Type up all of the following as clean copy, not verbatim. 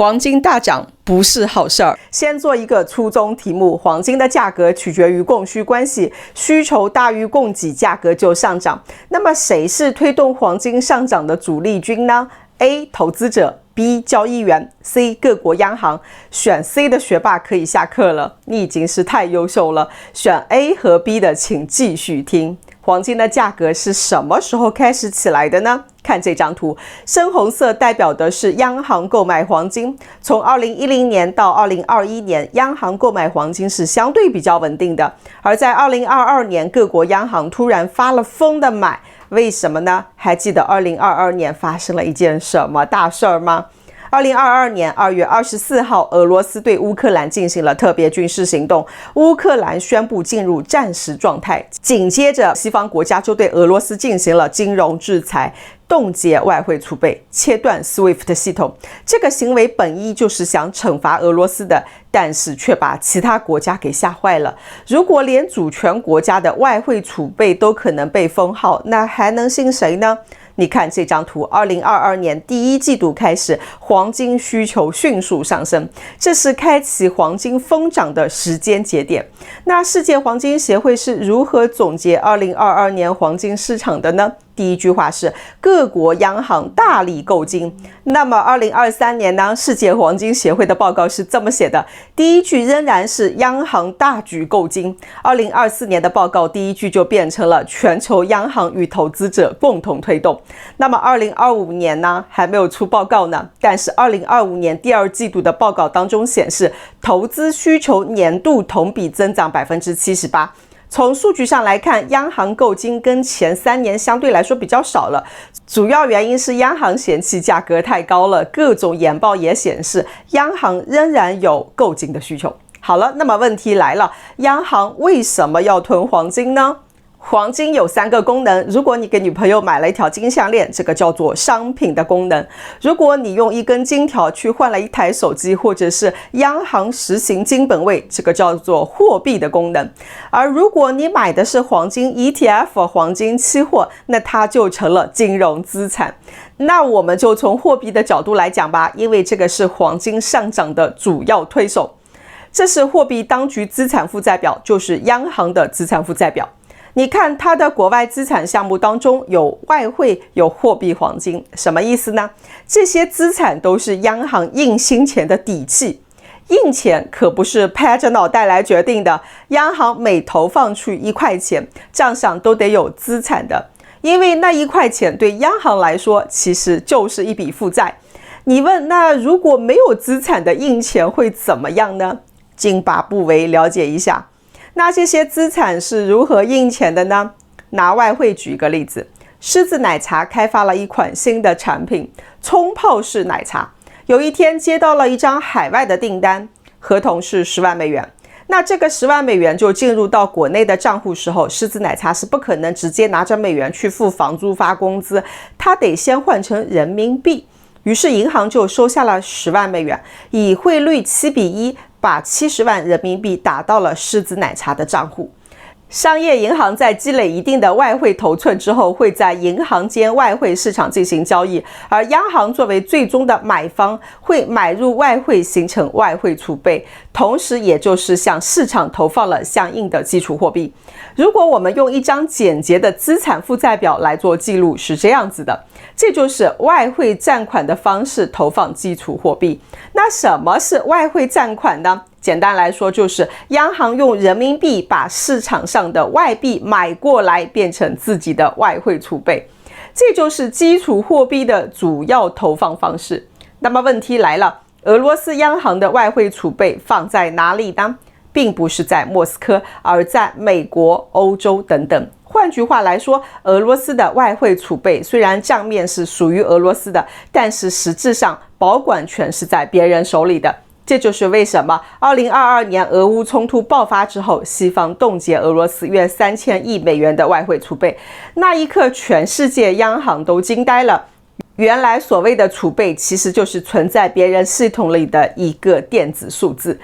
黄金大涨不是好事儿。先做一个初中题目，黄金的价格取决于供需关系，需求大于供给，价格就上涨。那么谁是推动黄金上涨的主力军呢？ A. 投资者， B. 交易员， C. 各国央行。选 C 的学霸可以下课了，你已经是太优秀了。选 A 和 B 的请继续听。黄金的价格是什么时候开始起来的呢？看这张图，深红色代表的是央行购买黄金。从2010年到2021年，央行购买黄金是相对比较稳定的。而在2022年，各国央行突然发了疯的买，为什么呢？还记得2022年发生了一件什么大事儿吗？2022年2月24号，俄罗斯对乌克兰进行了特别军事行动，乌克兰宣布进入战时状态。紧接着，西方国家就对俄罗斯进行了金融制裁，冻结外汇储备，切断 SWIFT 系统。这个行为本意就是想惩罚俄罗斯的，但是却把其他国家给吓坏了。如果连主权国家的外汇储备都可能被封号，那还能信谁呢？你看这张图，2022年第一季度开始，黄金需求迅速上升，这是开启黄金疯涨的时间节点。那世界黄金协会是如何总结2022年黄金市场的呢？第一句话是各国央行大力购金。那么2023年呢，世界黄金协会的报告是这么写的，第一句仍然是央行大举购金。2024年的报告第一句就变成了全球央行与投资者共同推动。那么2025年呢，还没有出报告呢，但是2025年第二季度的报告当中显示，投资需求年度同比增长78%。从数据上来看，央行购金跟前3年相对来说比较少了，主要原因是央行嫌弃价格太高了，各种研报也显示央行仍然有购金的需求。好了，那么问题来了，央行为什么要囤黄金呢？黄金有3个功能，如果你给女朋友买了一条金项链，这个叫做商品的功能；如果你用一根金条去换了一台手机，或者是央行实行金本位，这个叫做货币的功能。而如果你买的是黄金 ETF 黄金期货，那它就成了金融资产。那我们就从货币的角度来讲吧，因为这个是黄金上涨的主要推手。这是货币当局资产负债表，就是央行的资产负债表。你看它的国外资产项目当中有外汇，有货币黄金，什么意思呢？这些资产都是央行印新钱的底气。印钱可不是拍着脑袋来决定的，央行每投放去1块钱，账上都得有资产的，因为那1块钱对央行来说其实就是一笔负债。你问，那如果没有资产的印钱会怎么样呢？津巴布韦了解一下。那这些资产是如何印钱的呢？拿外汇举个例子，狮子奶茶开发了一款新的产品，冲泡式奶茶。有一天接到了一张海外的订单，合同是10万美元。那这个10万美元就进入到国内的账户时候，狮子奶茶是不可能直接拿着美元去付房租发工资，它得先换成人民币。于是银行就收下了10万美元，以汇率7:1把70万人民币打到了狮子奶茶的账户。商业银行在积累一定的外汇头寸之后，会在银行间外汇市场进行交易，而央行作为最终的买方，会买入外汇形成外汇储备，同时也就是向市场投放了相应的基础货币。如果我们用一张简洁的资产负债表来做记录，是这样子的，这就是外汇占款的方式投放基础货币。那什么是外汇占款呢？简单来说，就是央行用人民币把市场上的外币买过来，变成自己的外汇储备，这就是基础货币的主要投放方式。那么问题来了，俄罗斯央行的外汇储备放在哪里呢？并不是在莫斯科，而在美国、欧洲等等。换句话来说，俄罗斯的外汇储备虽然账面是属于俄罗斯的，但是实质上保管权是在别人手里的。这就是为什么2022年俄乌冲突爆发之后，西方冻结俄罗斯约3000亿美元的外汇储备。那一刻，全世界央行都惊呆了。原来所谓的储备，其实就是存在别人系统里的一个电子数字。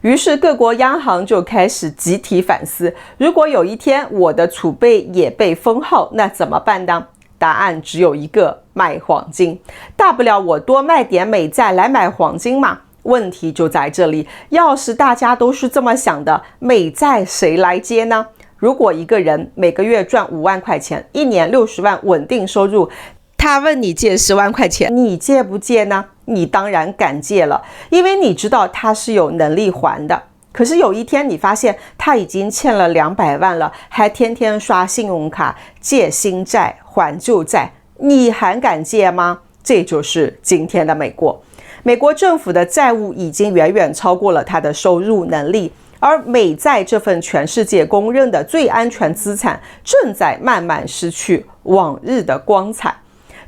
于是各国央行就开始集体反思，如果有一天我的储备也被封号，那怎么办呢？答案只有一个，买黄金，大不了我多卖点美债来买黄金嘛。问题就在这里，要是大家都是这么想的，美债谁来接呢？如果一个人每个月赚5万块钱，一年60万稳定收入，他问你借10万块钱，你借不借呢？你当然敢借了，因为你知道他是有能力还的。可是有一天你发现他已经欠了200万了，还天天刷信用卡，借新债还旧债，你还敢借吗？这就是今天的美国。美国政府的债务已经远远超过了他的收入能力，而美债这份全世界公认的最安全资产正在慢慢失去往日的光彩。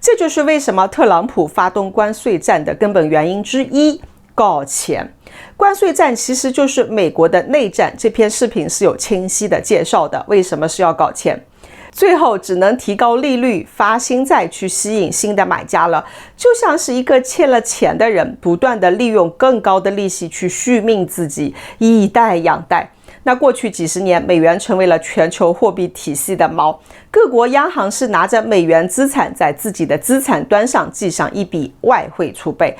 这就是为什么特朗普发动关税战的根本原因之一，搞钱。关税战其实就是美国的内战，这篇视频是有清晰的介绍的，为什么是要搞钱。最后只能提高利率，发新债去吸引新的买家了，就像是一个欠了钱的人，不断的利用更高的利息去续命自己，以贷养贷。那过去几十年，美元成为了全球货币体系的锚，各国央行是拿着美元资产在自己的资产端上记上一笔外汇储备，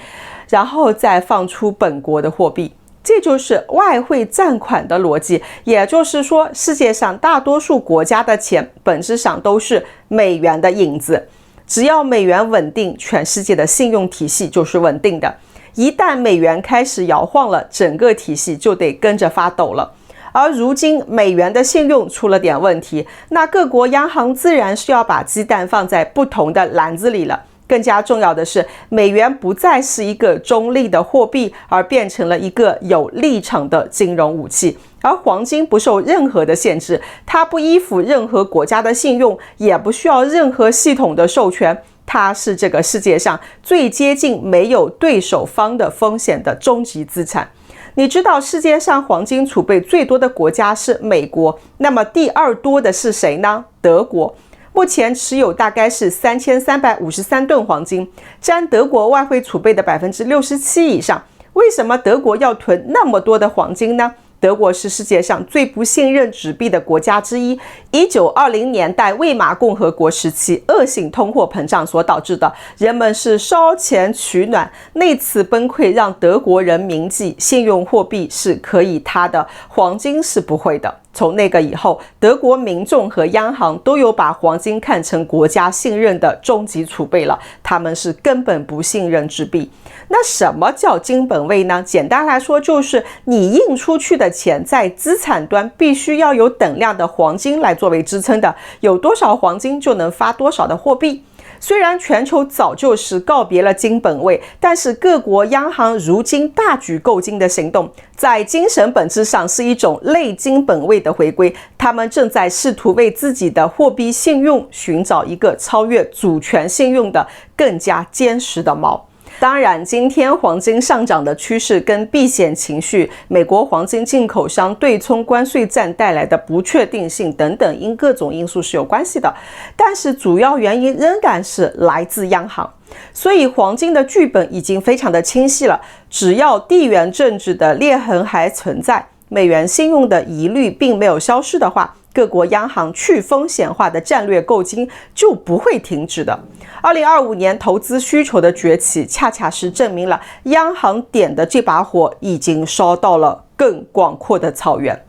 然后再放出本国的货币。这就是外汇占款的逻辑，也就是说，世界上大多数国家的钱本质上都是美元的影子。只要美元稳定，全世界的信用体系就是稳定的。一旦美元开始摇晃了，整个体系就得跟着发抖了。而如今美元的信用出了点问题，那各国央行自然是要把鸡蛋放在不同的篮子里了。更加重要的是，美元不再是一个中立的货币，而变成了一个有立场的金融武器。而黄金不受任何的限制，它不依附任何国家的信用，也不需要任何系统的授权，它是这个世界上最接近没有对手方的风险的终极资产。你知道世界上黄金储备最多的国家是美国，那么第二多的是谁呢？德国。目前持有大概是3353吨黄金，占德国外汇储备的67%以上。为什么德国要囤那么多的黄金呢？德国是世界上最不信任纸币的国家之一。1920年代魏玛共和国时期恶性通货膨胀所导致的，人们是烧钱取暖，那次崩溃让德国人铭记，信用货币是可以塌的，黄金是不会的。从那个以后，德国民众和央行都有把黄金看成国家信任的终极储备了，他们是根本不信任纸币。那什么叫金本位呢？简单来说，就是你印出去的钱在资产端必须要有等量的黄金来作为支撑的，有多少黄金就能发多少的货币。虽然全球早就是告别了金本位，但是各国央行如今大举购金的行动，在精神本质上是一种类金本位的回归。他们正在试图为自己的货币信用寻找一个超越主权信用的更加坚实的锚。当然，今天黄金上涨的趋势跟避险情绪、美国黄金进口商对冲关税战带来的不确定性等等，因各种因素是有关系的。但是主要原因仍然是来自央行。所以黄金的剧本已经非常的清晰了，只要地缘政治的裂痕还存在，美元信用的疑虑并没有消失的话，各国央行去风险化的战略购金就不会停止的。2025年投资需求的崛起，恰恰是证明了央行点的这把火已经烧到了更广阔的草原。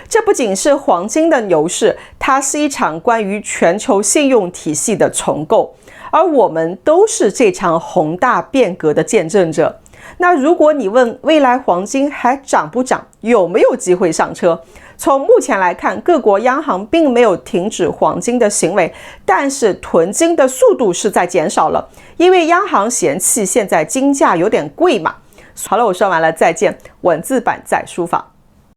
这不仅是黄金的牛市，它是一场关于全球信用体系的重构，而我们都是这场宏大变革的见证者。那如果你问未来黄金还涨不涨，有没有机会上车？从目前来看，各国央行并没有停止黄金的行为，但是囤金的速度是在减少了，因为央行嫌弃现在金价有点贵嘛。好了，我说完了，再见。文字版在书房。